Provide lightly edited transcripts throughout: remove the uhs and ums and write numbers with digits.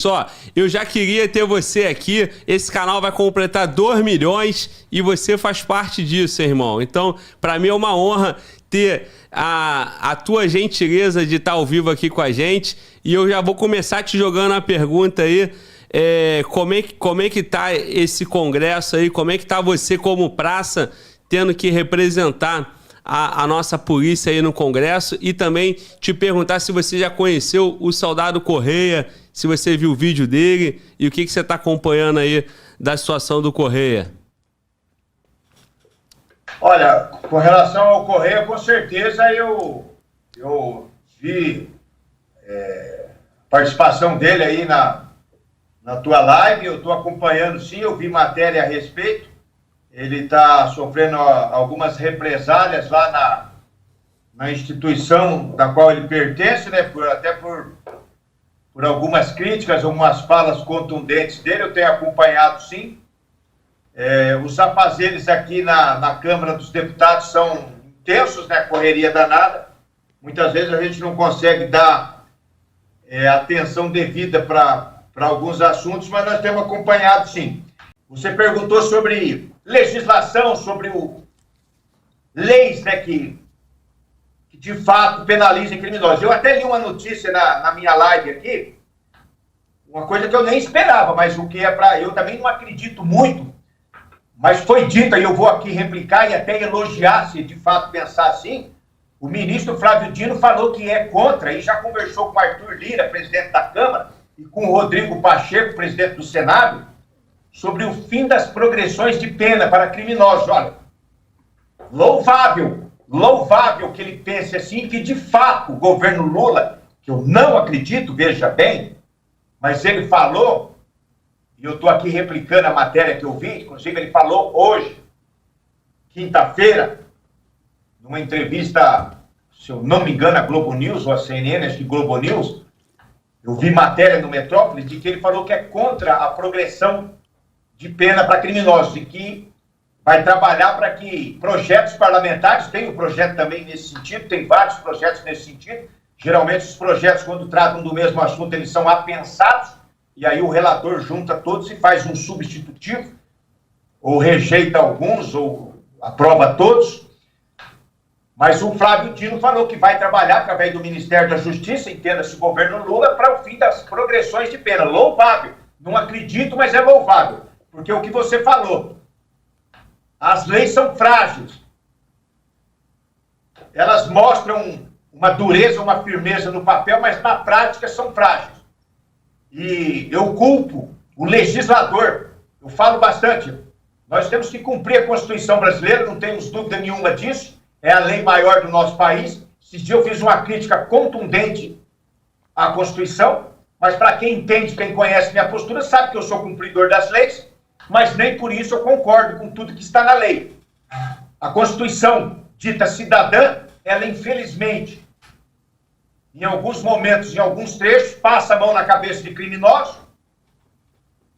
Só, eu já queria ter você aqui. Esse canal vai completar 2 milhões e você faz parte disso, irmão. Então, para mim é uma honra ter a tua gentileza de estar ao vivo aqui com a gente. E eu já vou começar te jogando a pergunta aí. Como é que tá esse congresso aí? Como é que tá você como praça tendo que representar a nossa polícia aí no congresso? E também te perguntar se você já conheceu o Soldado Correia, se você viu o vídeo dele e o que você está acompanhando aí da situação do Correia. Olha, com relação ao Correia, com certeza eu vi participação dele aí na tua live, eu estou acompanhando sim, eu vi matéria a respeito. Ele está sofrendo algumas represálias lá na instituição da qual ele pertence, né? Até por algumas críticas, algumas falas contundentes dele, eu tenho acompanhado sim. Os afazeres aqui na Câmara dos Deputados são intensos, né? Correria danada. Muitas vezes a gente não consegue dar atenção devida para alguns assuntos, mas nós temos acompanhado sim. Você perguntou sobre legislação, sobre leis, né, que de fato penalizem criminosos. Eu até li uma notícia na minha live aqui, uma coisa que eu nem esperava, mas o que eu também não acredito muito, mas foi dito, e eu vou aqui replicar e até elogiar, se de fato pensar assim. O ministro Flávio Dino falou que é contra, e já conversou com o Arthur Lira, presidente da Câmara, e com o Rodrigo Pacheco, presidente do Senado, sobre o fim das progressões de pena para criminosos. Olha, louvável que ele pense assim, que de fato o governo Lula, que eu não acredito, veja bem, mas ele falou, e eu estou aqui replicando a matéria que eu vi, inclusive ele falou hoje, quinta-feira, numa entrevista, se eu não me engano, a Globo News, ou a CNN, acho que Globo News, eu vi matéria no Metrópole, de que ele falou que é contra a progressão de pena para criminosos, e que vai trabalhar para que projetos parlamentares, tem um projeto também nesse sentido, tem vários projetos nesse sentido. Geralmente os projetos, quando tratam do mesmo assunto, eles são apensados, e aí o relator junta todos e faz um substitutivo, ou rejeita alguns, ou aprova todos. Mas o Flávio Dino falou que vai trabalhar através do Ministério da Justiça, entenda-se o governo Lula, para o fim das progressões de pena. Louvável. Não acredito, mas é louvável. Porque o que você falou, as leis são frágeis. Elas mostram uma dureza, uma firmeza no papel, mas na prática são frágeis. E eu culpo o legislador. Eu falo bastante. Nós temos que cumprir a Constituição brasileira, não temos dúvida nenhuma disso. É a lei maior do nosso país. Esses dias eu fiz uma crítica contundente à Constituição, mas para quem entende, quem conhece minha postura, sabe que eu sou cumpridor das leis, mas nem por isso eu concordo com tudo que está na lei. A Constituição, dita cidadã, ela infelizmente, em alguns momentos, em alguns trechos, passa a mão na cabeça de criminosos,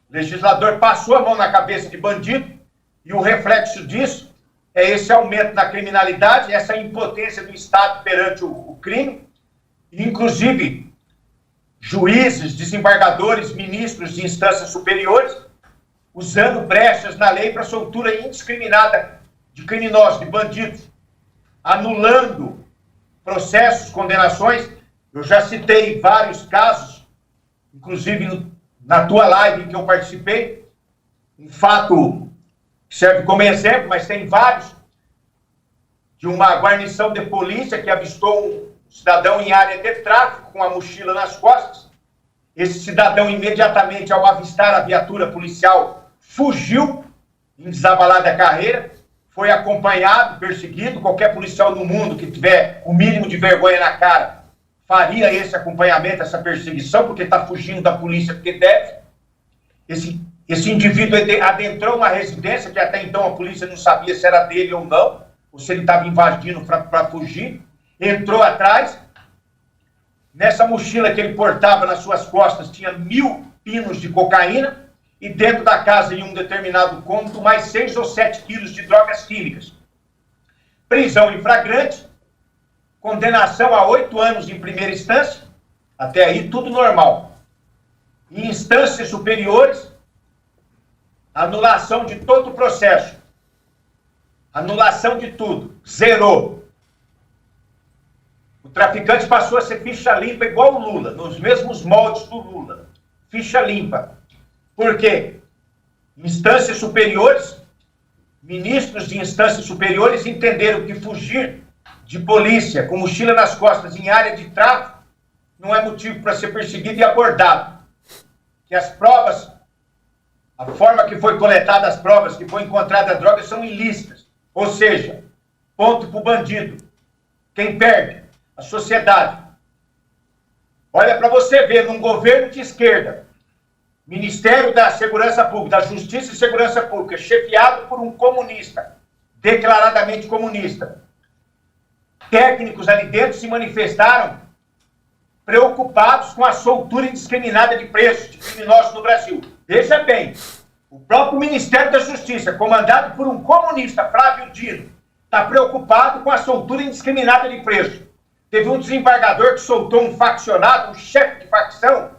o legislador passou a mão na cabeça de bandido, e o reflexo disso é esse aumento da criminalidade, essa impotência do Estado perante o crime, e inclusive juízes, desembargadores, ministros de instâncias superiores, usando brechas na lei para soltura indiscriminada de criminosos, de bandidos, anulando processos, condenações. Eu já citei vários casos, inclusive na tua live em que eu participei, um fato que serve como exemplo, mas tem vários, de uma guarnição de polícia que avistou um cidadão em área de tráfico com a mochila nas costas. Esse cidadão, imediatamente ao avistar a viatura policial, fugiu em desabalada carreira, foi acompanhado, perseguido. Qualquer policial no mundo que tiver o mínimo de vergonha na cara faria esse acompanhamento, essa perseguição, porque está fugindo da polícia porque deve. Esse indivíduo adentrou uma residência que até então a polícia não sabia se era dele ou não, ou se ele estava invadindo para fugir. Entrou atrás. Nessa mochila que ele portava nas suas costas tinha 1.000 pinos de cocaína, e dentro da casa, em um determinado cômodo, mais 6 ou 7 quilos de drogas químicas. Prisão em flagrante, condenação a 8 anos em primeira instância, até aí tudo normal. Em instâncias superiores, anulação de todo o processo. Anulação de tudo. Zerou. O traficante passou a ser ficha limpa igual o Lula, nos mesmos moldes do Lula. Ficha limpa. Por quê? Instâncias superiores, ministros de instâncias superiores entenderam que fugir de polícia com mochila nas costas em área de tráfico não é motivo para ser perseguido e abordado. Que as provas, a forma que foi coletada as provas, que foi encontrada a droga, são ilícitas. Ou seja, ponto para o bandido. Quem perde? A sociedade. Olha para você ver, num governo de esquerda, Ministério da Segurança Pública, da Justiça e Segurança Pública, chefiado por um comunista, declaradamente comunista. Técnicos ali dentro se manifestaram preocupados com a soltura indiscriminada de presos de criminosos no Brasil. Veja bem, o próprio Ministério da Justiça, comandado por um comunista, Flávio Dino, está preocupado com a soltura indiscriminada de presos. Teve um desembargador que soltou um faccionado, um chefe de facção,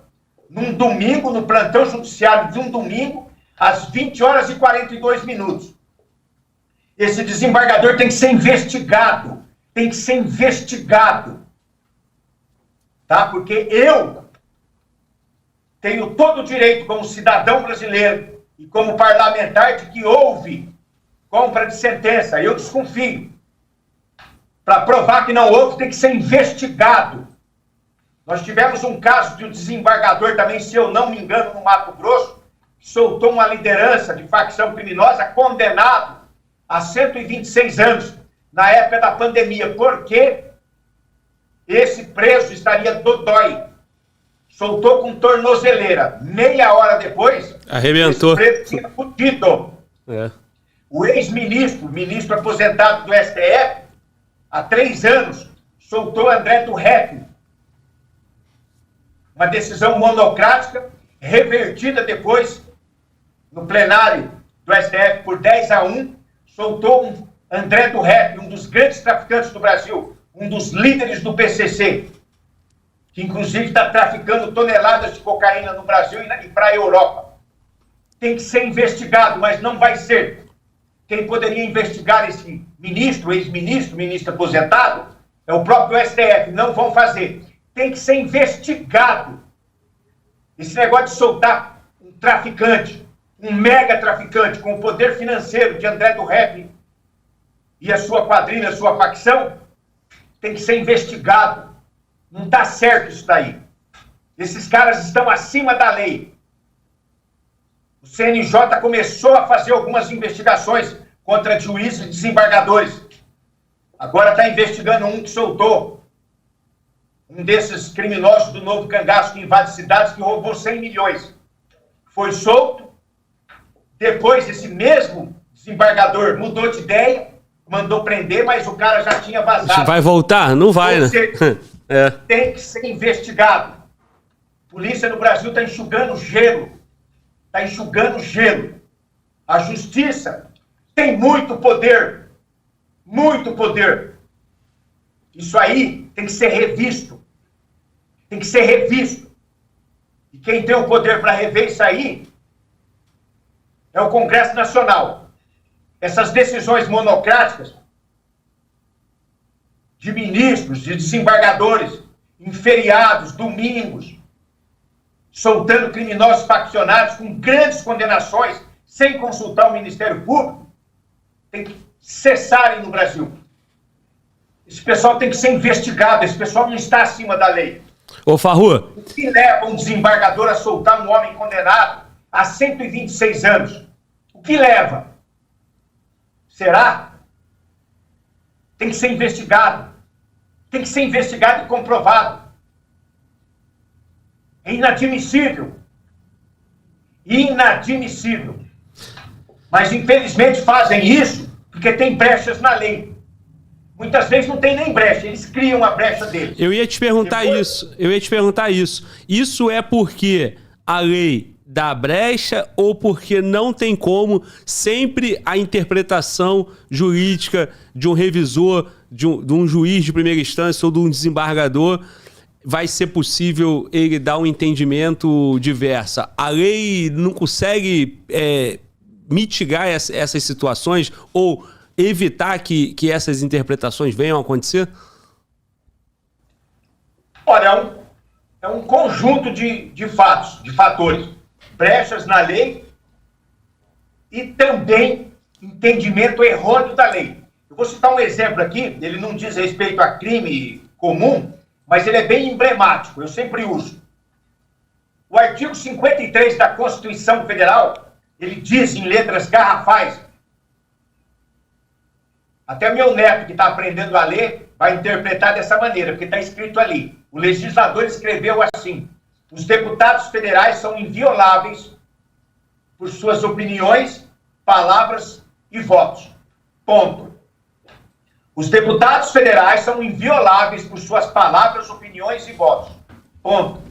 num domingo, no plantão judiciário de um domingo, às 20 horas e 42 minutos. Esse desembargador tem que ser investigado. Tem que ser investigado. Tá? Porque eu tenho todo o direito, como cidadão brasileiro e como parlamentar, de que houve compra de sentença. Eu desconfio. Para provar que não houve, tem que ser investigado. Nós tivemos um caso de um desembargador também, se eu não me engano, no Mato Grosso, que soltou uma liderança de facção criminosa condenado a 126 anos na época da pandemia, porque esse preso estaria dodói. Soltou com tornozeleira. Meia hora depois, arrebentou. Esse preso tinha fugido. É. O ex-ministro, ministro aposentado do STF, há 3 anos, soltou André do Rep. Uma decisão monocrática, revertida depois no plenário do STF por 10-1, soltou um André do Rep, um dos grandes traficantes do Brasil, um dos líderes do PCC, que inclusive está traficando toneladas de cocaína no Brasil e para a Europa. Tem que ser investigado, mas não vai ser. Quem poderia investigar esse ministro, ex-ministro, ministro aposentado, é o próprio STF. Não vão fazer. Tem que ser investigado. Esse negócio de soltar um traficante, um mega traficante com o poder financeiro de André do Rep e a sua quadrilha, a sua facção, tem que ser investigado. Não está certo isso daí. Esses caras estão acima da lei. O CNJ começou a fazer algumas investigações contra juízes e desembargadores. Agora está investigando um que soltou um desses criminosos do novo cangaço que invade cidades, que roubou 100 milhões. Foi solto. Depois, esse mesmo desembargador mudou de ideia, mandou prender, mas o cara já tinha vazado. Vai voltar? Não vai, né? É. Tem que ser investigado. A polícia no Brasil está enxugando gelo. Está enxugando gelo. A justiça tem muito poder. Muito poder. Isso aí tem que ser revisto. Tem que ser revisto. E quem tem o poder para rever isso aí é o Congresso Nacional. Essas decisões monocráticas de ministros, de desembargadores, em feriados, domingos, soltando criminosos faccionados com grandes condenações, sem consultar o Ministério Público, tem que cessarem no Brasil. Esse pessoal tem que ser investigado, esse pessoal não está acima da lei. Ô, Farrur. O que leva um desembargador a soltar um homem condenado a 126 anos? O que leva? Será? Tem que ser investigado. Tem que ser investigado e comprovado. É inadmissível. Inadmissível. Mas, infelizmente, fazem isso porque tem brechas na lei. Muitas vezes não tem nem brecha, eles criam a brecha deles. Eu ia te perguntar isso. Isso é porque a lei dá brecha ou porque não tem como sempre a interpretação jurídica de um revisor, de um juiz de primeira instância ou de um desembargador vai ser possível ele dar um entendimento diverso? A lei não consegue mitigar essas situações ou evitar que essas interpretações venham a acontecer? Olha, é um conjunto de fatos, de fatores. Brechas na lei e também entendimento errôneo da lei. Eu vou citar um exemplo aqui, ele não diz respeito a crime comum, mas ele é bem emblemático, eu sempre uso. O artigo 53 da Constituição Federal, ele diz em letras garrafais, até meu neto que está aprendendo a ler vai interpretar dessa maneira, porque está escrito ali. O legislador escreveu assim: os deputados federais são invioláveis por suas opiniões, palavras e votos. Ponto. Os deputados federais são invioláveis por suas palavras, opiniões e votos. Ponto.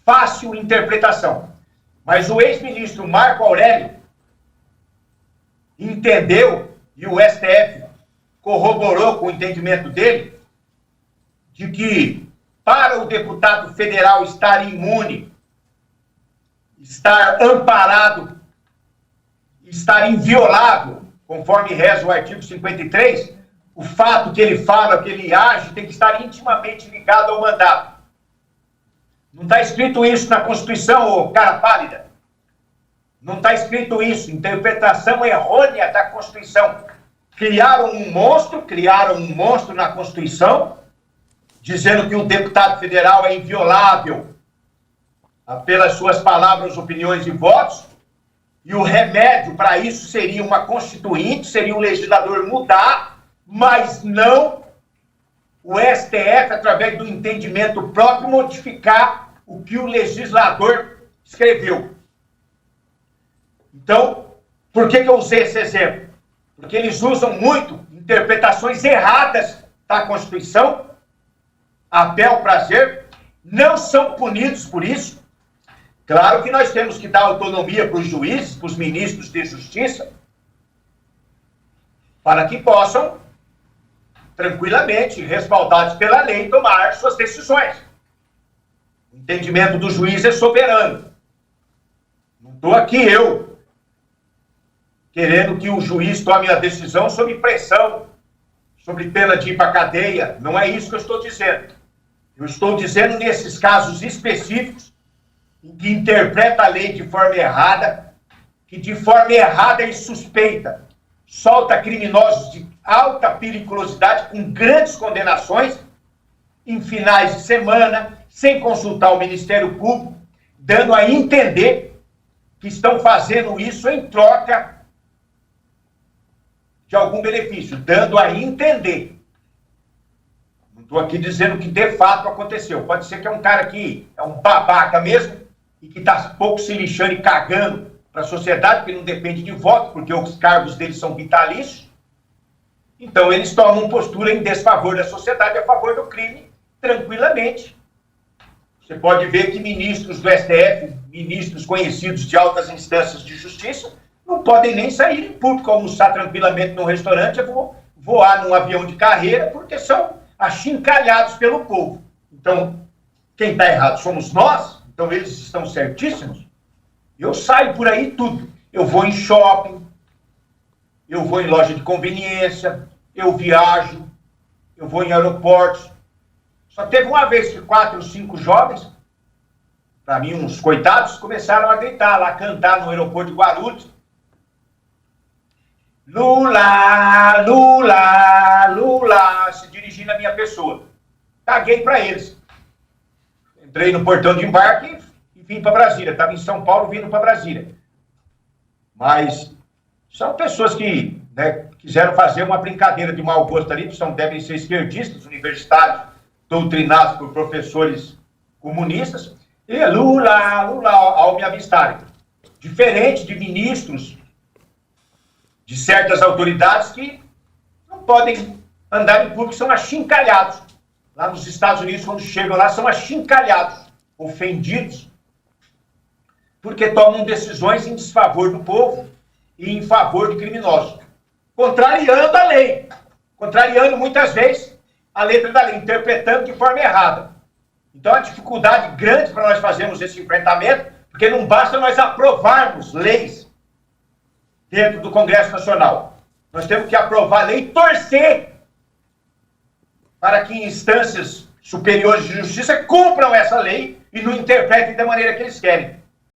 Fácil interpretação. Mas o ex-ministro Marco Aurélio entendeu, e o STF corroborou com o entendimento dele, de que para o deputado federal estar imune, estar amparado, estar inviolável, conforme reza o artigo 53, o fato que ele fala, que ele age, tem que estar intimamente ligado ao mandato. Não está escrito isso na Constituição, ô cara pálida. Não está escrito isso. Interpretação errônea da Constituição. Criaram um monstro na Constituição, dizendo que o deputado federal é inviolável pelas suas palavras, opiniões e votos, e o remédio para isso seria uma constituinte, seria o legislador mudar, mas não o STF, através do entendimento próprio, modificar o que o legislador escreveu. Então, por que eu usei esse exemplo? Porque eles usam muito interpretações erradas da Constituição, a bel prazer, não são punidos por isso. Claro que nós temos que dar autonomia para os juízes, para os ministros de justiça, para que possam, tranquilamente, respaldados pela lei, tomar suas decisões. O entendimento do juiz é soberano. Não estou aqui eu querendo que o juiz tome a decisão sob pressão, sob pena de ir para a cadeia. Não é isso que eu estou dizendo. Eu estou dizendo nesses casos específicos em que interpreta a lei de forma errada, que de forma errada e suspeita solta criminosos de alta periculosidade com grandes condenações em finais de semana, sem consultar o Ministério Público, dando a entender que estão fazendo isso em troca de algum benefício, dando a entender. Não estou aqui dizendo que de fato aconteceu. Pode ser que é um cara que é um babaca mesmo e que está pouco se lixando e cagando para a sociedade, porque não depende de voto, porque os cargos deles são vitalícios. Então eles tomam postura em desfavor da sociedade, a favor do crime, tranquilamente. Você pode ver que ministros do STF, ministros conhecidos de altas instâncias de justiça, não podem nem sair em público, almoçar tranquilamente num restaurante, voar num avião de carreira, porque são achincalhados pelo povo. Então, quem está errado somos nós, então eles estão certíssimos. Eu saio por aí tudo. Eu vou em shopping, eu vou em loja de conveniência, eu viajo, eu vou em aeroportos. Só teve uma vez que 4 ou 5 jovens, para mim uns coitados, começaram a gritar lá, cantar no aeroporto de Guarulhos. Lula, Lula, Lula, se dirigindo à minha pessoa. Caguei para eles. Entrei no portão de embarque e vim para Brasília. Estava em São Paulo vindo para Brasília. Mas são pessoas que quiseram fazer uma brincadeira de mau gosto ali, devem ser esquerdistas, universitários, doutrinados por professores comunistas. E Lula, Lula, ao me avistarem. Diferente de ministros de certas autoridades que não podem andar em público, são achincalhados. Lá nos Estados Unidos, quando chegam lá, são achincalhados, ofendidos, porque tomam decisões em desfavor do povo e em favor de criminosos, contrariando a lei, contrariando muitas vezes a letra da lei, interpretando de forma errada. Então, é uma dificuldade grande para nós fazermos esse enfrentamento, porque não basta nós aprovarmos leis dentro do Congresso Nacional. Nós temos que aprovar a lei e torcer para que instâncias superiores de justiça cumpram essa lei e não interpretem da maneira que eles querem.